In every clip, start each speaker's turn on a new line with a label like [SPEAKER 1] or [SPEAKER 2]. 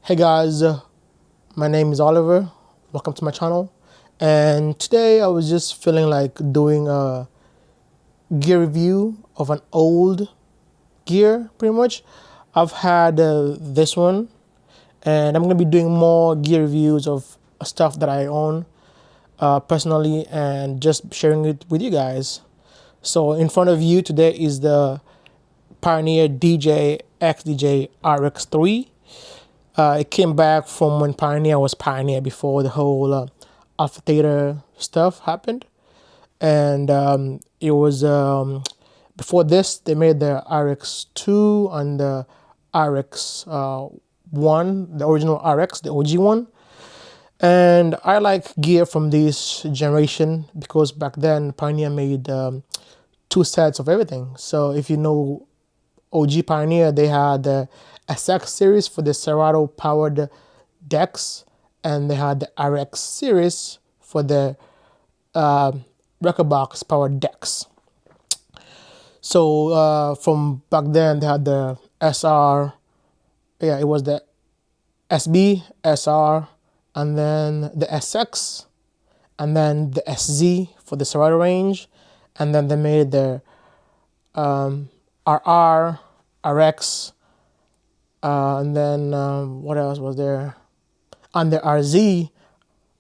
[SPEAKER 1] Hey guys, my name is Oliver. Welcome to my channel. And today I was just feeling like doing a gear review of an old gear, pretty much. I've had this one, and I'm going to be doing more gear reviews of stuff that I own personally and just sharing it with you guys. So in front of you today is the Pioneer DJ XDJ-RX3. It came back from when Pioneer was Pioneer before the whole Alpha Theta stuff happened. And it was before this, they made the RX2 and the RX1, the original RX, the OG one. And I like gear from this generation because back then Pioneer made two sets of everything. So if you know OG Pioneer, they had the SX series for the Serato powered decks, and they had the RX series for the rekordbox powered decks. So from back then, they had the SR, yeah, it was the SB, SR, and then the SX, and then the SZ for the Serato range, and then they made the RR, RX, and then what else was there? And the RZ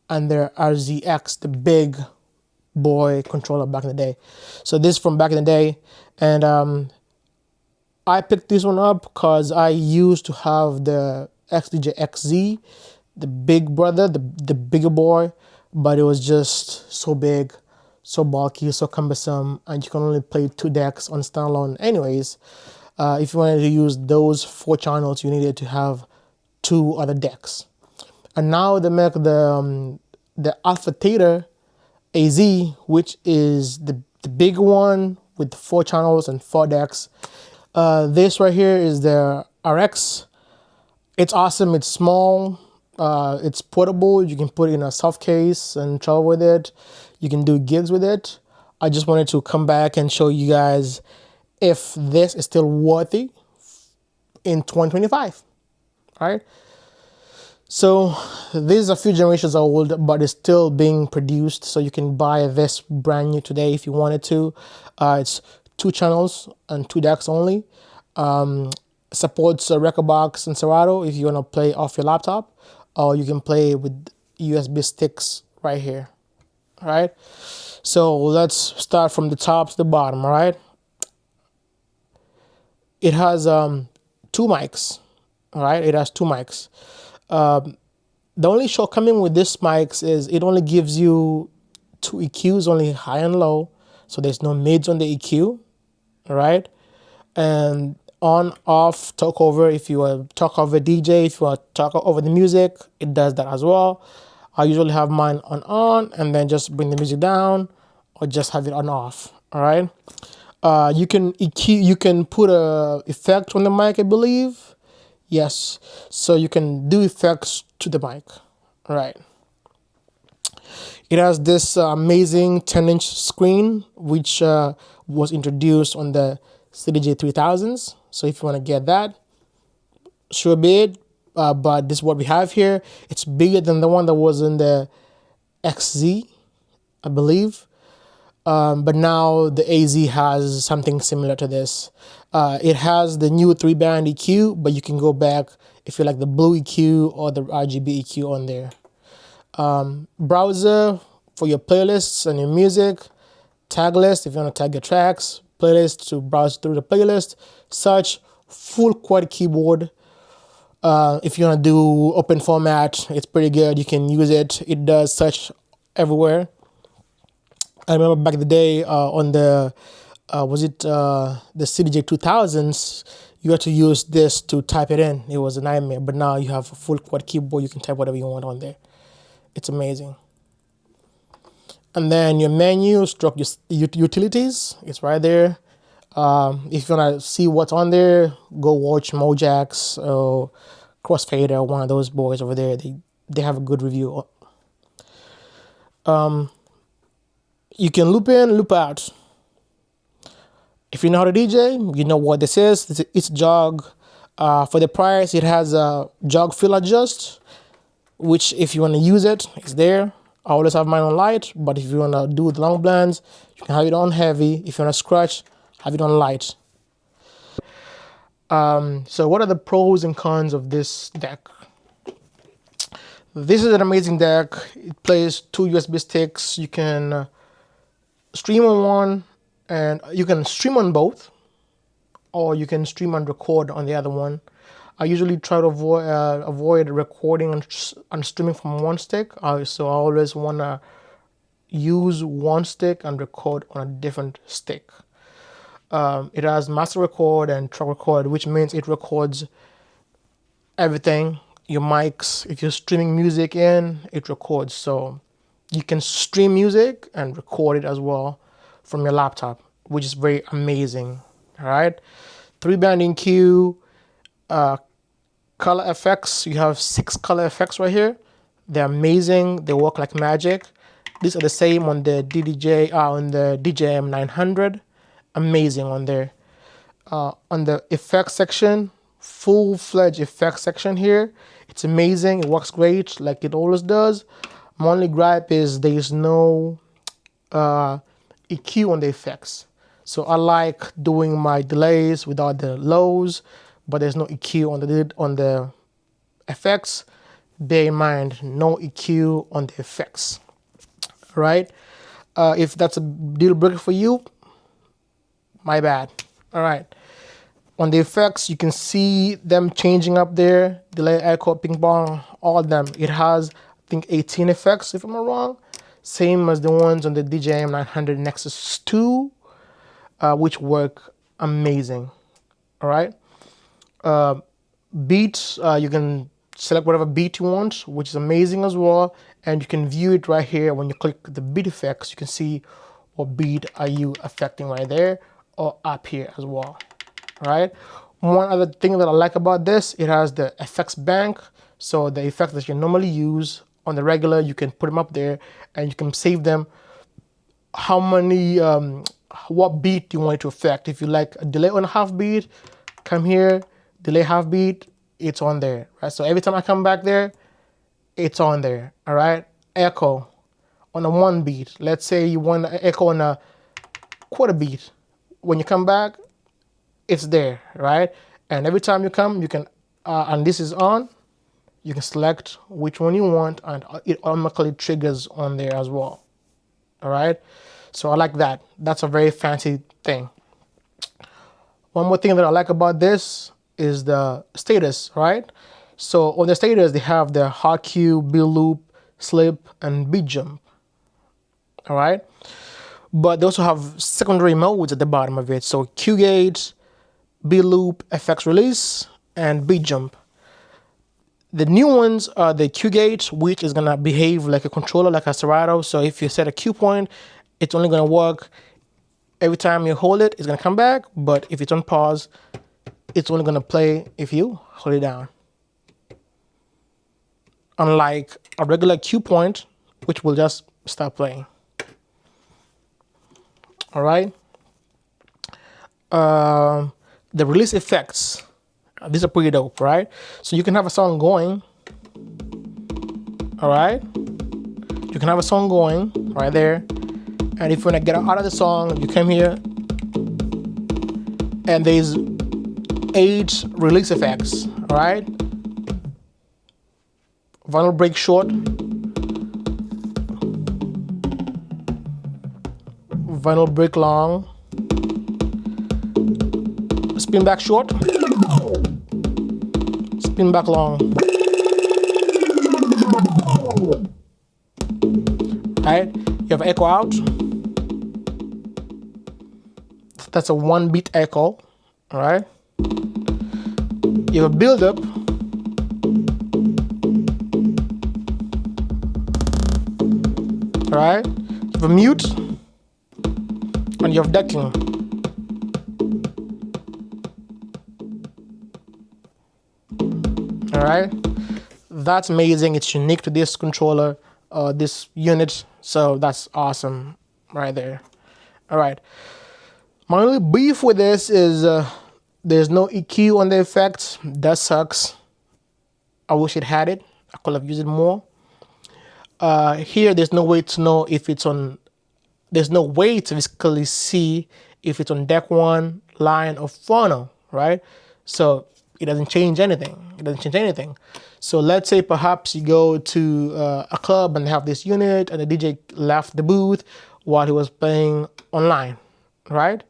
[SPEAKER 1] and the RZX, the big boy controller back in the day. So this from back in the day, and I picked this one up because I used to have the XDJ-XZ, the big brother, the bigger boy, but it was just so big, so bulky, so cumbersome, and you can only play 2 decks on standalone anyways. If you wanted to use those 4 channels, you needed to have 2 other decks. And now they make the Alpha Theta AZ, which is the big one with 4 channels and 4 decks. This right here is the RX. It's awesome. It's small. It's portable. You can put it in a soft case and travel with it. You can do gigs with it. I just wanted to come back and show you guys if this is still worthy in 2025, right? So this is a few generations old, but it's still being produced. So you can buy this brand new today if you wanted to. It's 2 channels and 2 decks only. Supports a rekordbox and Serato if you want to play off your laptop, or you can play with USB sticks right here, all right? So let's start from the top to the bottom, all right? It has 2 mics, all right? It has 2 mics. The only shortcoming with this mics is it only gives you 2 EQs, only high and low. So there's no mids on the EQ, all right? And on, off, talk over, if you want to talk over DJ, if you want to talk over the music, it does that as well. I usually have mine on, and then just bring the music down, or just have it on off, all right? You can EQ, you can put a effect on the mic, I believe. Yes, so you can do effects to the mic, all right? It has this amazing 10-inch screen, which was introduced on the CDJ-3000s. So if you want to get that, sure be it. But this is what we have here. It's bigger than the one that was in the XZ, I believe. But now the AZ has something similar to this. It has the new 3-band EQ, but you can go back if you like the blue EQ or the RGB EQ on there. Browser for your playlists and your music. Tag list if you want to tag your tracks. Playlist to browse through the playlist. Search. Full quad keyboard. If you want to do open format, it's pretty good. You can use it. It does search everywhere. I remember back in the day on the, the CDJ-3000s, you had to use this to type it in. It was a nightmare, but now you have a full quad keyboard. You can type whatever you want on there. It's amazing. And then your menu, stroke your utilities, it's right there. If you want to see what's on there, go watch Mojax or Crossfader, one of those boys over there. They have a good review. You can loop in, loop out. If you know how to DJ, you know what this is. It's a jog. For the price, it has a jog fill adjust, which if you want to use it, it's there. I always have mine on light, but if you want to do the long blends, you can have it on heavy. If you want to scratch, have it on light. So what are the pros and cons of this deck? This is an amazing deck. It plays 2 USB sticks. You can stream on one, and you can stream on both, or you can stream and record on the other one. I usually try to avoid recording and streaming from one stick. So I always want to use one stick and record on a different stick. It has master record and track record, which means it records everything. Your mics, if you're streaming music in, it records. So you can stream music and record it as well from your laptop, which is very amazing. All right. 3-band EQ, color effects. You have 6 color effects right here. They're amazing. They work like magic. These are the same on the DJM 900. Amazing on there. On the effects section, full-fledged effects section here. It's amazing. It works great like it always does. My only gripe is there's no EQ on the effects. So I like doing my delays without the lows, but there's no EQ on the effects. Bear in mind, no EQ on the effects. Right? If that's a deal breaker for you, my bad. All right. On the effects, you can see them changing up there. Delay, echo, ping pong, all of them. It has, I think, 18 effects, if I'm not wrong. Same as the ones on the DJM 900 NXS2, which work amazing. All right. Beats, you can select whatever beat you want, which is amazing as well. And you can view it right here. When you click the beat effects, you can see what beat are you affecting right there or up here as well. All right. One other thing that I like about this, it has the effects bank. So the effects that you normally use on the regular, you can put them up there and you can save them. How many, what beat you want it to affect. If you like a delay on a half beat, come here, delay half beat, it's on there, right? So every time I come back there, it's on there, all right? Echo on a 1 beat. Let's say you want to echo on a quarter beat. When you come back, it's there, right? And every time you come, you can, and this is on, you can select which one you want and it automatically triggers on there as well, all right? So I like that. That's a very fancy thing. One more thing that I like about this is the status, right? So on the status, they have the hard cue, beat loop, slip, and beat jump, all right? But they also have secondary modes at the bottom of it. So cue gauge, beat loop, effects release, and beat jump. The new ones are the cue gauge, which is gonna behave like a controller, like a Serato. So if you set a cue point, it's only gonna work every time you hold it, it's gonna come back. But if it's on pause, it's only gonna play if you hold it down. Unlike a regular cue point, which will just stop playing. All right. The release effects, these are pretty dope, right? So you can have a song going, all right? You can have a song going right there. And if you want to get out of the song, you come here and there's 8 release effects, all right? Vinyl break short, vinyl break long, spin back short, spin back long. Right? You have echo out. That's a 1 beat echo. All right? You have a build up. All right? You have a mute. And you have decking. All right, that's amazing. It's unique to this controller, this unit. So that's awesome right there. All right. My only beef with this is There's no EQ on the effects. That sucks. I wish it had it. I could have used it more. Here, there's no way to know if it's on. There's no way to physically see if it's on deck one, line, or phono, right? So it doesn't change anything. It doesn't change anything. So let's say perhaps you go to a club and they have this unit and the DJ left the booth while he was playing online, right?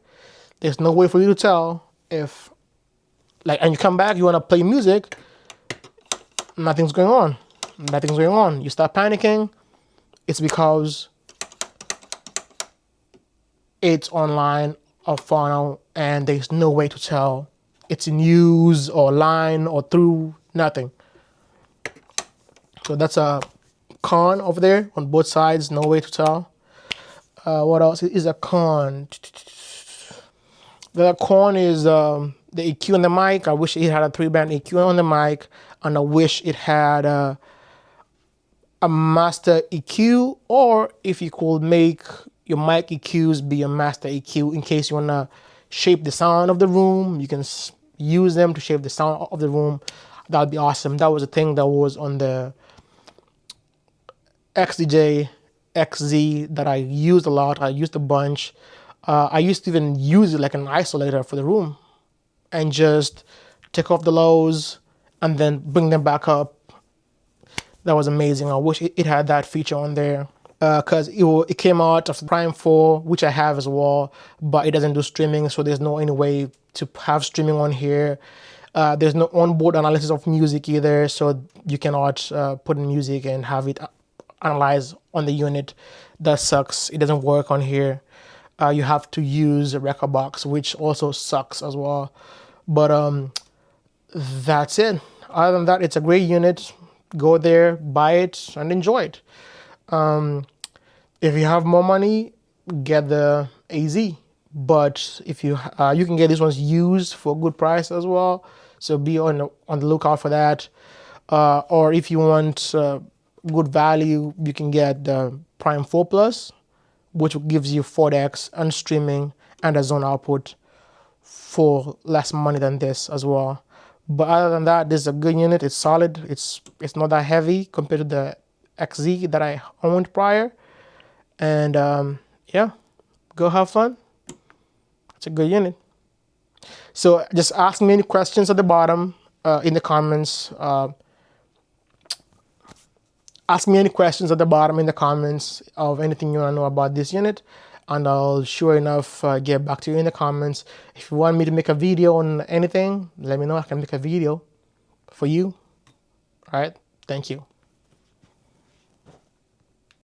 [SPEAKER 1] There's no way for you to tell if, like, and you come back, you want to play music, nothing's going on. Nothing's going on. You start panicking. It's because it's online or phono and there's no way to tell it's in use or line or through, nothing. So that's a con over there on both sides, no way to tell. What else is a con? The con is the EQ on the mic. I wish it had a 3-band EQ on the mic, and I wish it had a master EQ, or if you could make your mic EQs be a master EQ in case you want to shape the sound of the room. You can use them to shape the sound of the room. That would be awesome. That was a thing that was on the XDJ-XZ that I used a lot. I used a bunch. I used to even use it like an isolator for the room and just take off the lows and then bring them back up. That was amazing. I wish it had that feature on there because it came out of Prime 4, which I have as well, but it doesn't do streaming, so there's no any way to have streaming on here. There's no onboard analysis of music either, so you cannot put in music and have it analyze on the unit. That sucks. It doesn't work on here. You have to use a rekordbox, which also sucks as well. But that's it. Other than that, it's a great unit. Go there, buy it, and enjoy it. If you have more money, get the AZ. But if you can get these ones used for a good price as well. So be on the lookout for that. Or if you want good value, you can get the Prime 4 Plus, which gives you 4X and streaming and a zone output for less money than this as well. But other than that, this is a good unit. It's solid. It's not that heavy compared to the XZ that I owned prior. And yeah, go have fun. It's a good unit. So just ask me any questions at the bottom in the comments. Ask me any questions at the bottom in the comments of anything you want to know about this unit, and I'll sure enough get back to you in the comments. If you want me to make a video on anything, let me know. I can make a video for you. All right, thank you.